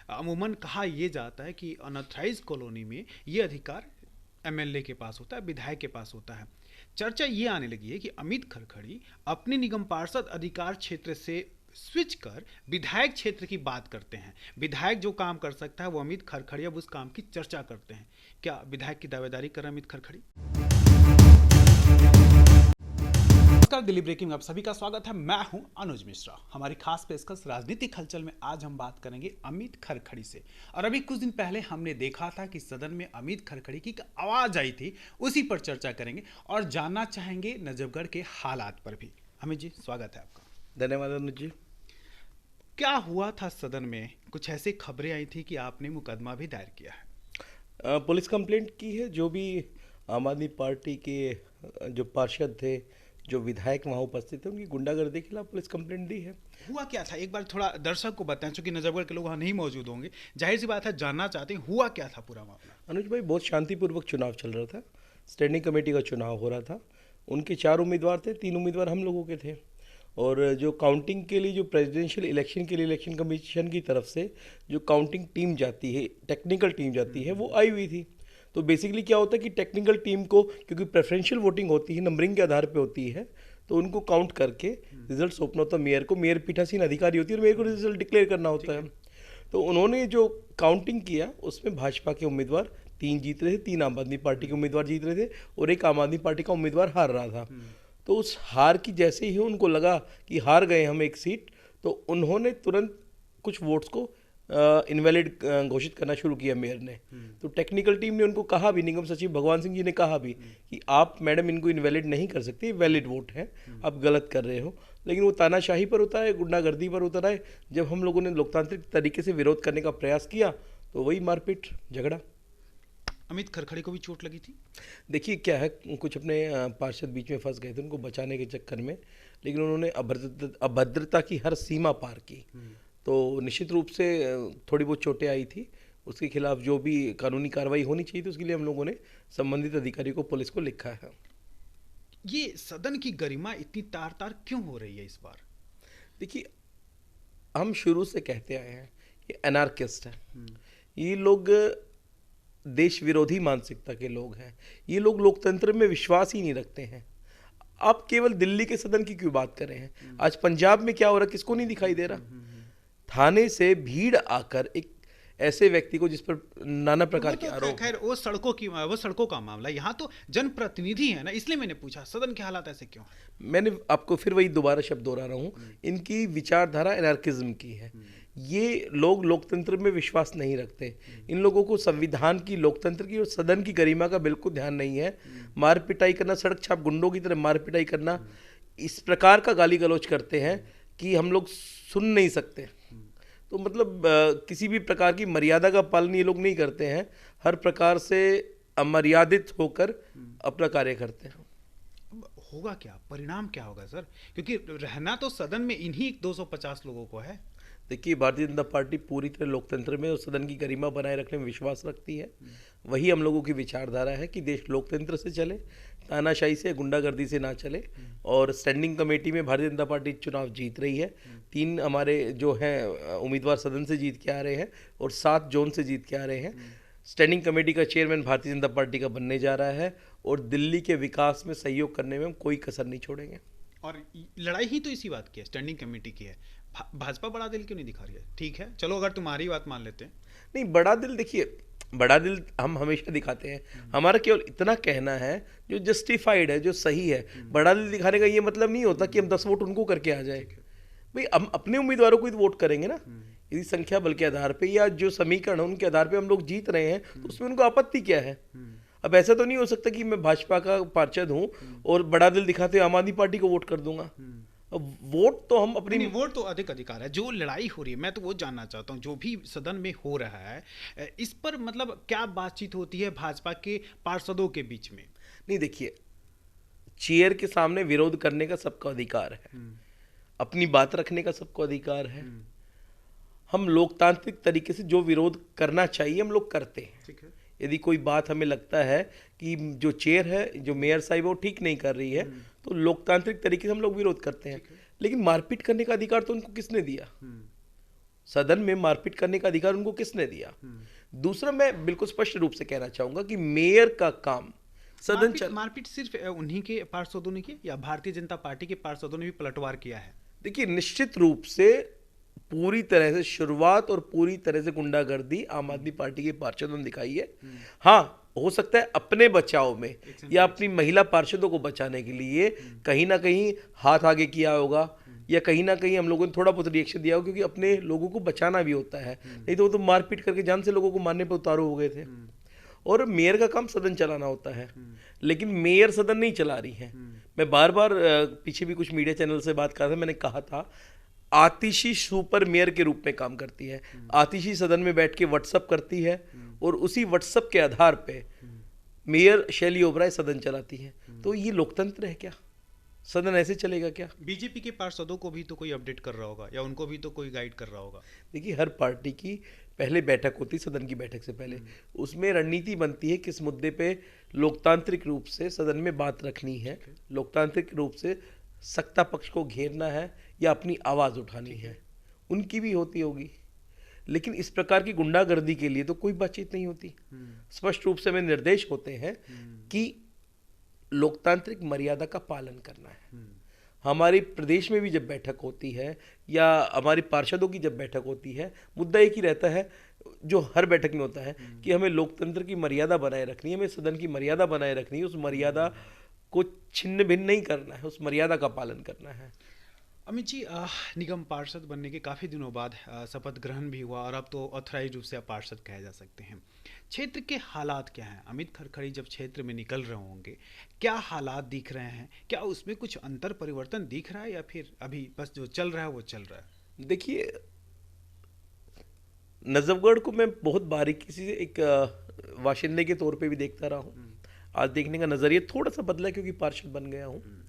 अमूमन कहा यह जाता है कि अनऑथराइज कॉलोनी में ये अधिकार एमएलए के पास होता है, विधायक के पास होता है। चर्चा ये आने लगी है कि अमित खरखड़ी अपने निगम पार्षद अधिकार क्षेत्र से स्विच कर विधायक क्षेत्र की बात करते हैं। विधायक जो काम कर सकता है वो अमित खरखड़ी अब उस काम की चर्चा करते हैं। क्या विधायक की दावेदारी कर रहे अमित खरखड़ी? नमस्कार, दिल्ली ब्रेकिंग में आप सभी का स्वागत है। मैं हूं अनुज मिश्रा। हमारी खास पेशकश राजनीतिक हलचल में आज हम बात करेंगे अमित खरखड़ी से। और अभी कुछ दिन पहले हमने देखा था कि सदन में अमित खरखड़ी की आवाज आई थी, उसी पर चर्चा करेंगे और जानना चाहेंगे नजफगढ़ के हालात पर भी। अमित जी, स्वागत है आपका। धन्यवाद अनुज जी। क्या हुआ था सदन में? कुछ ऐसी खबरें आई थी कि आपने मुकदमा भी दायर किया है। पुलिस कंप्लेंट की है। जो भी आम आदमी पार्टी के जो पार्षद थे, जो विधायक वहाँ उपस्थित थे, उनकी गुंडागर्दी के खिलाफ पुलिस कंप्लेंट दी है। हुआ क्या था, एक बार थोड़ा दर्शक को बताएं, क्योंकि नजफगढ़ के लोग वहाँ नहीं मौजूद होंगे। जाहिर सी बात है, जानना चाहते हैं हुआ क्या था पूरा मामला। अनुज भाई, बहुत शांतिपूर्वक चुनाव चल रहा था। स्टैंडिंग कमेटी का चुनाव हो रहा था। उनके 4 उम्मीदवार थे, 3 उम्मीदवार हम लोगों के थे। और जो काउंटिंग के लिए, जो प्रेसिडेंशियल इलेक्शन के लिए इलेक्शन कमीशन की तरफ से जो काउंटिंग टीम जाती है, टेक्निकल टीम जाती है, वो आई हुई थी। तो बेसिकली क्या होता है कि टेक्निकल टीम को, क्योंकि प्रेफरेंशियल वोटिंग होती है, नंबरिंग के आधार पे होती है, तो उनको काउंट करके रिजल्ट सौंपना होता है मेयर को। मेयर पीठासीन अधिकारी होती है और मेयर को रिजल्ट डिक्लेयर करना होता है। तो उन्होंने जो काउंटिंग किया उसमें भाजपा के उम्मीदवार 3 जीत रहे थे, 3 आम आदमी पार्टी के उम्मीदवार जीत रहे थे और 1 आम आदमी पार्टी का उम्मीदवार हार रहा था। तो उस हार की जैसे ही उनको लगा कि हार गए हम एक सीट, तो उन्होंने तुरंत कुछ वोट्स को इनवैलिड घोषित करना शुरू किया मेयर ने। तो टेक्निकल टीम ने उनको कहा भी, निगम सचिव भगवान सिंह जी ने कहा भी कि आप मैडम इनको इनवैलिड नहीं कर सकते, वैलिड वोट है, आप गलत कर रहे हो। लेकिन वो तानाशाही पर उतर आए, गुंडागर्दी पर उतर आए। जब हम लोगों ने लोकतांत्रिक तरीके से विरोध करने का प्रयास किया तो वही मारपीट झगड़ा। अमित खरखड़ी को भी चोट लगी थी? देखिए क्या है, कुछ अपने पार्षद बीच में फंस गए थे उनको बचाने के चक्कर में, लेकिन उन्होंने अभद्रता की हर सीमा पार की। तो निश्चित रूप से थोड़ी बहुत चोटें आई थी। उसके खिलाफ जो भी कानूनी कार्रवाई होनी चाहिए थी, उसके लिए हम लोगों ने संबंधित अधिकारी को, पुलिस को लिखा है। ये सदन की गरिमा इतनी तार तार क्यों हो रही है इस बार? देखिए, हम शुरू से कहते आए हैं ये एनार्किस्ट है। ये लोग देश विरोधी मानसिकता के लोग हैं। ये लोग लोकतंत्र में विश्वास ही नहीं रखते हैं। आप केवल दिल्ली के सदन की क्यों बात कर रहे हैं? आज पंजाब में क्या हो रहा है, किसको नहीं दिखाई दे रहा? थाने से भीड़ आकर एक ऐसे व्यक्ति को जिस पर नाना प्रकार के आरोप। खैर वो सड़कों का मामला, यहाँ तो जनप्रतिनिधि है ना, इसलिए मैंने पूछा सदन के हालात ऐसे क्यों? मैंने आपको फिर वही दोबारा शब्द दोहरा रहा हूँ, इनकी विचारधारा एनार्किज्म की है। ये लोग लोकतंत्र में विश्वास नहीं रखते। इन लोगों को संविधान की, लोकतंत्र की और सदन की गरिमा का बिल्कुल ध्यान नहीं है। मार पिटाई करना, सड़क छाप गुंडों की तरह मार पिटाई करना, इस प्रकार का गाली गलौज करते हैं कि हम लोग सुन नहीं सकते। तो मतलब किसी भी प्रकार की मर्यादा का पालन ये लोग नहीं करते हैं। हर प्रकार से अमर्यादित होकर अपना कार्य करते हैं। होगा क्या, परिणाम क्या होगा सर? क्योंकि रहना तो सदन में इन्हीं 250 लोगों को है। देखिए, भारतीय जनता पार्टी पूरी तरह लोकतंत्र में और सदन की गरिमा बनाए रखने में विश्वास रखती है। वही हम लोगों की विचारधारा है कि देश लोकतंत्र से चले, तानाशाही से, गुंडागर्दी से ना चले। और स्टैंडिंग कमेटी में भारतीय जनता पार्टी चुनाव जीत रही है। 3 हमारे जो हैं उम्मीदवार सदन से जीत के आ रहे हैं और 7 जोन से जीत के आ रहे हैं। स्टैंडिंग कमेटी का चेयरमैन भारतीय जनता पार्टी का बनने जा रहा है और दिल्ली के विकास में सहयोग करने में हम कोई कसर नहीं छोड़ेंगे। और लड़ाई ही तो इसी बात की है, स्टैंडिंग कमेटी की है। भाजपा बड़ा दिल क्यों नहीं दिखा रही है? ठीक है, चलो अगर तुम्हारी बात मान लेते हैं। नहीं, बड़ा दिल, देखिए बड़ा दिल हम हमेशा दिखाते हैं। हमारा केवल इतना कहना है जो जस्टिफाइड है, जो सही है। बड़ा दिल दिखाने का ये मतलब नहीं होता कि हम 10 वोट उनको करके आ जाए। भाई हम अपने उम्मीदवारों को ही वोट करेंगे ना, यदि संख्या बल के आधार पे या जो समीकरण है उनके आधार पे हम लोग जीत रहे हैं, तो उसमें उनको आपत्ति क्या है? अब ऐसा तो नहीं हो सकता कि मैं भाजपा का पार्षद हूँ और बड़ा दिल दिखाते आम आदमी पार्टी को वोट कर दूंगा। अब वोट तो हम अपनी, नहीं, वोट तो अधिक अधिकार है। जो लड़ाई हो रही है, मैं तो वो जानना चाहता हूँ, जो भी सदन में हो रहा है, इस पर मतलब क्या बातचीत होती है भाजपा के पार्षदों के बीच में? नहीं, देखिए, चेयर के सामने विरोध करने का सबका अधिकार है, अपनी बात रखने का सबको अधिकार है। हम लोकतांत्रिक तरीके से जो विरोध करना चाहिए हम लोग करते हैं। ठीक है। यदि कोई बात हमें लगता है कि जो चेयर है, जो मेयर साहिब है, वो ठीक नहीं कर रही है, तो लोकतांत्रिक तरीके से हम लोग विरोध करते हैं। लेकिन मारपीट करने का अधिकार तो उनको किसने दिया? सदन में मारपीट करने का अधिकार उनको किसने दिया? दूसरा, मैं बिल्कुल स्पष्ट रूप से कहना चाहूंगा कि मेयर का काम सदन मारपीट सिर्फ उन्हीं के पार्षदों ने की या भारतीय जनता पार्टी के पार्षदों ने भी पलटवार किया है? देखिए, निश्चित रूप से पूरी तरह से शुरुआत और पूरी तरह से गुंडागर्दी आम आदमी पार्टी के पार्षदों ने दिखाई है। हाँ, हो सकता है अपने बचाव में या अपनी महिला पार्षदों को बचाने के लिए कहीं ना कहीं हाथ आगे किया होगा, या कहीं ना कहीं हम लोगों ने थोड़ा बहुत रिएक्शन दिया होगा, क्योंकि अपने लोगों को बचाना भी होता है। नहीं तो वो तो मारपीट करके जान से लोगों को मारने पर उतारू हो गए थे। और मेयर का काम सदन चलाना होता है, लेकिन मेयर सदन नहीं चला रही है। मैं बार बार पीछे भी कुछ मीडिया चैनल से बात कर रहा था, मैंने कहा था आतिशी सुपर मेयर के रूप में काम करती है। आतिशी सदन में बैठ के व्हाट्सअप करती है और उसी व्हाट्सअप के आधार पे मेयर शैली ओबराय सदन चलाती है। तो ये लोकतंत्र है क्या? सदन ऐसे चलेगा क्या? बीजेपी के पार्षदों को भी तो कोई अपडेट कर रहा होगा या उनको भी तो कोई गाइड कर रहा होगा। देखिए, हर पार्टी की पहले बैठक होती, सदन की बैठक से पहले उसमें रणनीति बनती है किस मुद्दे पे लोकतांत्रिक रूप से सदन में बात रखनी है, लोकतांत्रिक रूप से सत्ता पक्ष को घेरना है या अपनी आवाज़ उठानी है। उनकी भी होती होगी, लेकिन इस प्रकार की गुंडागर्दी के लिए तो कोई बातचीत नहीं होती। स्पष्ट रूप से में निर्देश होते हैं कि लोकतांत्रिक मर्यादा का पालन करना है। हमारे प्रदेश में भी जब बैठक होती है या हमारी पार्षदों की जब बैठक होती है, मुद्दा एक ही रहता है जो हर बैठक में होता है कि हमें लोकतंत्र की मर्यादा बनाए रखनी है, हमें सदन की मर्यादा बनाए रखनी है, उस मर्यादा को छिन्न भिन्न नहीं करना है, उस मर्यादा का पालन करना है। अमित जी, निगम पार्षद बनने के काफ़ी दिनों बाद शपथ ग्रहण भी हुआ और अब तो ऑथराइज रूप से आप पार्षद कहे जा सकते हैं। क्षेत्र के हालात क्या हैं? अमित खरखड़ी जब क्षेत्र में निकल रहे होंगे, क्या हालात दिख रहे हैं? क्या उसमें कुछ अंतर परिवर्तन दिख रहा है या फिर अभी बस जो चल रहा है वो चल रहा है? देखिए, नजफगढ़ को मैं बहुत बारीकी से एक वाशिंदे के तौर पे भी देखता रहा हूँ। आज देखने का नज़रिया थोड़ा सा बदला क्योंकि पार्षद बन गया हूँ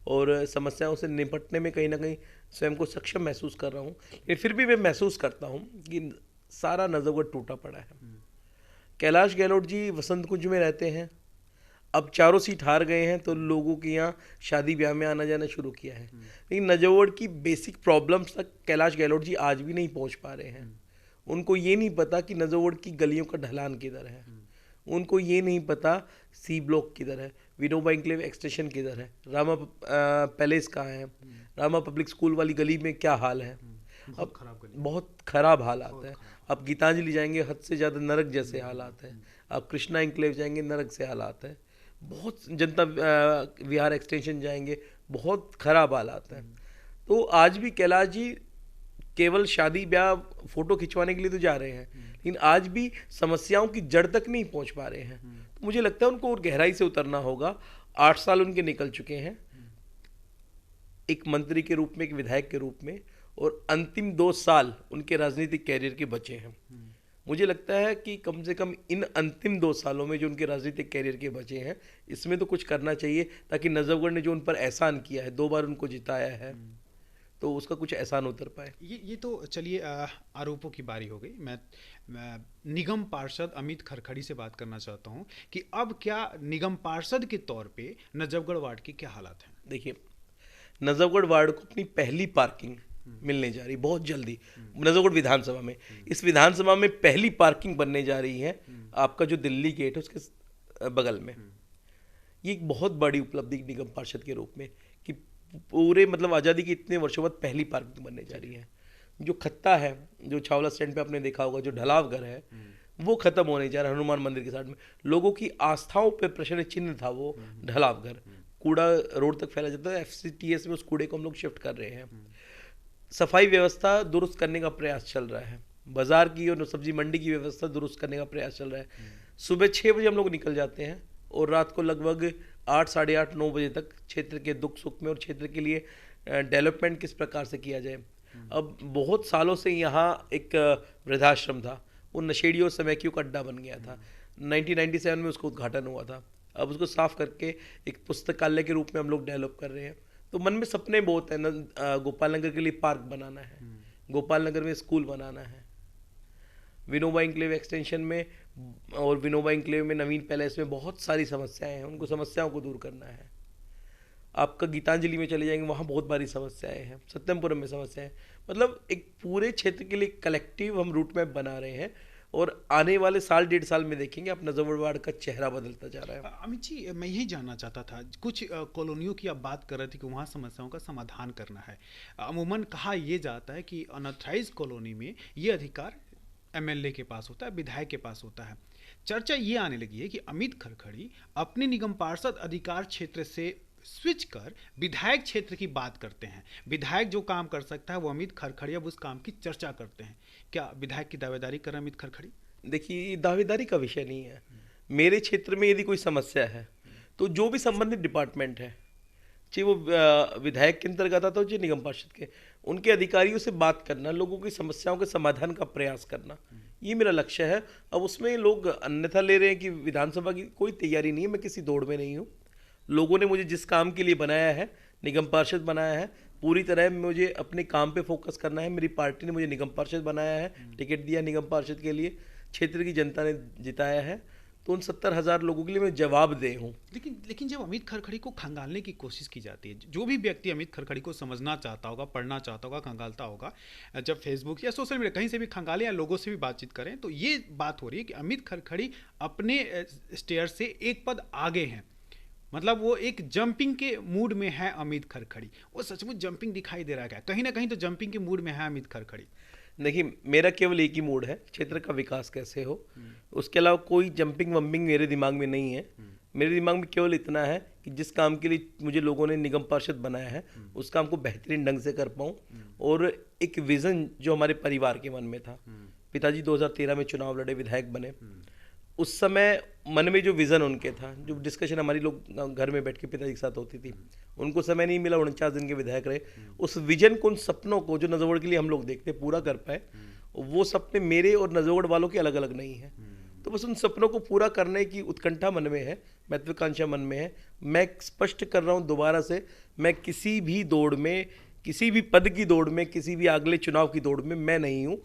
और समस्याओं से निपटने में कहीं ना कहीं स्वयं को सक्षम महसूस कर रहा हूँ। लेकिन फिर भी मैं महसूस करता हूँ कि सारा नजफगढ़ टूटा पड़ा है। कैलाश गहलोत जी वसंत कुंज में रहते हैं, अब चारों सीट हार गए हैं तो लोगों के यहाँ शादी ब्याह में आना जाना शुरू किया है। लेकिन नजफगढ़ की बेसिक प्रॉब्लम्स तक कैलाश गहलोत जी आज भी नहीं पहुँच पा रहे हैं। उनको ये नहीं पता कि नजफगढ़ की गलियों का ढलान किधर है, उनको ये नहीं पता सी ब्लॉक किधर है, विनोबा इंक्लेव एक्सटेंशन किधर है, रामा पैलेस कहाँ है, रामा पब्लिक स्कूल वाली गली में क्या हाल है। अब बहुत खराब हालात है। अब गीतांजलि जाएंगे, हद से ज़्यादा नरक जैसे हालात हैं। अब कृष्णा इंक्लेव जाएंगे, नरक से हालात है। बहुत जनता विहार एक्सटेंशन जाएंगे, बहुत खराब हालात हैं। तो आज भी कैलाश जी केवल शादी ब्याह फोटो खिंचवाने के लिए तो जा रहे हैं, लेकिन आज भी समस्याओं की जड़ तक नहीं पहुंच पा रहे हैं। तो मुझे लगता है उनको और गहराई से उतरना होगा। 8 साल उनके निकल चुके हैं एक मंत्री के रूप में, एक विधायक के रूप में, और अंतिम 2 साल उनके राजनीतिक कैरियर के बचे हैं। मुझे लगता है कि कम से कम इन अंतिम 2 सालों में जो उनके राजनीतिक कैरियर के बचे हैं, इसमें तो कुछ करना चाहिए ताकि नजफगढ़ ने जो उन पर एहसान किया है, 2 बार उनको जिताया है, तो उसका कुछ एहसान उतर पाए। ये तो चलिए आरोपों की बारी हो गई। मैं निगम पार्षद अमित खरखड़ी से बात करना चाहता हूं कि अब क्या निगम पार्षद के तौर पे नजफगढ़ वार्ड के क्या हालात हैं? देखिए, नजफगढ़ वार्ड को अपनी पहली पार्किंग मिलने जा रही बहुत जल्दी। नजफगढ़ विधानसभा में, इस विधानसभा में पहली पार्किंग बनने जा रही है। आपका जो दिल्ली गेट है उसके बगल में। ये एक बहुत बड़ी उपलब्धि निगम पार्षद के रूप में कि पूरे मतलब आज़ादी के इतने वर्षों बाद पहली पार्किंग बनने जा रही है। जो खत्ता है, जो छावला स्टैंड पे आपने देखा होगा, जो ढलाव घर है, वो खत्म होने जा रहा है। हनुमान मंदिर के साइड में लोगों की आस्थाओं पे प्रश्न चिन्ह था वो ढलाव घर। कूड़ा रोड तक फैला जाता है, FCTS में उस कूड़े को हम लोग शिफ्ट कर रहे हैं। सफाई व्यवस्था दुरुस्त करने का प्रयास चल रहा है। बाजार की और सब्जी मंडी की व्यवस्था दुरुस्त करने का प्रयास चल रहा है। सुबह 6 बजे हम लोग निकल जाते हैं और रात को लगभग 8, साढ़े 8, 9 बजे तक क्षेत्र के दुख सुख में और क्षेत्र के लिए डेवलपमेंट किस प्रकार से किया जाए। अब बहुत सालों से यहाँ एक वृद्धाश्रम था, वो नशेड़ियों समैकियों का अड्डा बन गया था। 1997 में उसका उद्घाटन हुआ था। अब उसको साफ करके एक पुस्तकालय के रूप में हम लोग डेवलप कर रहे हैं। तो मन में सपने बहुत हैं। गोपाल नगर के लिए पार्क बनाना है, गोपाल नगर में स्कूल बनाना है, विनोबा इंक्लेव एक्सटेंशन में और विनोबा इंक्लेव में नवीन पैलेस में बहुत सारी समस्याएं हैं, उनको समस्याओं को दूर करना है। आपका गीतांजलि में चले जाएंगे, वहाँ बहुत भारी समस्याएं हैं, सत्यमपुरम में समस्याएं हैं। मतलब एक पूरे क्षेत्र के लिए कलेक्टिव हम रूट मैप बना रहे हैं और आने वाले साल 1.5 साल में देखेंगे आप नजफगढ़ वार्ड का चेहरा बदलता जा रहा है। अमित जी, मैं यही जानना चाहता था, कुछ कॉलोनियों की आप बात कर रहे थे कि वहाँ समस्याओं का समाधान करना है। अमूमन कहा यह जाता है कि अनऑथराइज कॉलोनी में ये अधिकार एमएलए के पास होता है, विधायक के पास होता है। चर्चा ये आने लगी है कि अमित खरखड़ी अपने निगम पार्षद अधिकार क्षेत्र से स्विच कर विधायक क्षेत्र की बात करते हैं। विधायक जो काम कर सकता है वो अमित खरखड़ी अब उस काम की चर्चा करते हैं। क्या विधायक की दावेदारी कर अमित खरखड़ी? देखिए, ये दावेदारी का विषय नहीं है। मेरे क्षेत्र में यदि कोई समस्या है तो जो भी संबंधित डिपार्टमेंट है, चाहे वो विधायक के अंतर्गत आता हो चाहे निगम पार्षद के, उनके अधिकारियों से बात करना, लोगों की समस्याओं के समाधान का प्रयास करना, ये मेरा लक्ष्य है। अब उसमें लोग अन्यथा ले रहे हैं कि विधानसभा की कोई तैयारी नहीं है, मैं किसी दौड़ में नहीं हूँ। लोगों ने मुझे जिस काम के लिए बनाया है, निगम पार्षद बनाया है, पूरी तरह मुझे अपने काम पे फोकस करना है। मेरी पार्टी ने मुझे निगम पार्षद बनाया है, टिकट दिया निगम पार्षद के लिए, क्षेत्र की जनता ने जिताया है, तो उन 70,000 लोगों के लिए मैं जवाबदेह हूँ। लेकिन जब अमित खरखड़ी को खंगालने की कोशिश की जाती है, जो भी व्यक्ति अमित खरखड़ी को समझना चाहता होगा, पढ़ना चाहता होगा, खंगालता होगा, जब फेसबुक या सोशल मीडिया कहीं से भी खंगालें या लोगों से भी बातचीत करें, तो ये बात हो रही है कि अमित खरखड़ी अपने स्टेयर से एक पद आगे हैं। मतलब वो एक जंपिंग के मूड में है अमित खरखड़ी। वो सचमुच जंपिंग दिखाई दे रहा है क्या? कहीं ना कहीं तो जंपिंग के मूड में है अमित खरखड़ी। देखिए, मेरा केवल एक ही मूड है, क्षेत्र का विकास कैसे हो। उसके अलावा कोई जंपिंग वंपिंग मेरे दिमाग में नहीं है। मेरे दिमाग में केवल इतना है कि जिस काम के लिए मुझे लोगों ने निगम पार्षद बनाया है, उस काम को बेहतरीन ढंग से कर पाऊँ। और एक विज़न जो हमारे परिवार के मन में था, पिताजी 2013 में चुनाव लड़े, विधायक बने, उस समय मन में जो विज़न उनके था, जो डिस्कशन हमारी लोग घर में बैठ के पिताजी के साथ होती थी, उनको समय नहीं मिला, 49 दिन के विधायक रहे। उस विजन को, उन सपनों को जो नजफगढ़ के लिए हम लोग देखते पूरा कर पाए, वो सपने मेरे और नजफगढ़ वालों के अलग अलग नहीं है। तो बस उन सपनों को पूरा करने की उत्कंठा मन में है, महत्वाकांक्षा मन में है। मैं स्पष्ट कर रहा हूँ दोबारा से, मैं किसी भी दौड़ में, किसी भी पद की दौड़ में, किसी भी अगले चुनाव की दौड़ में मैं नहीं हूँ।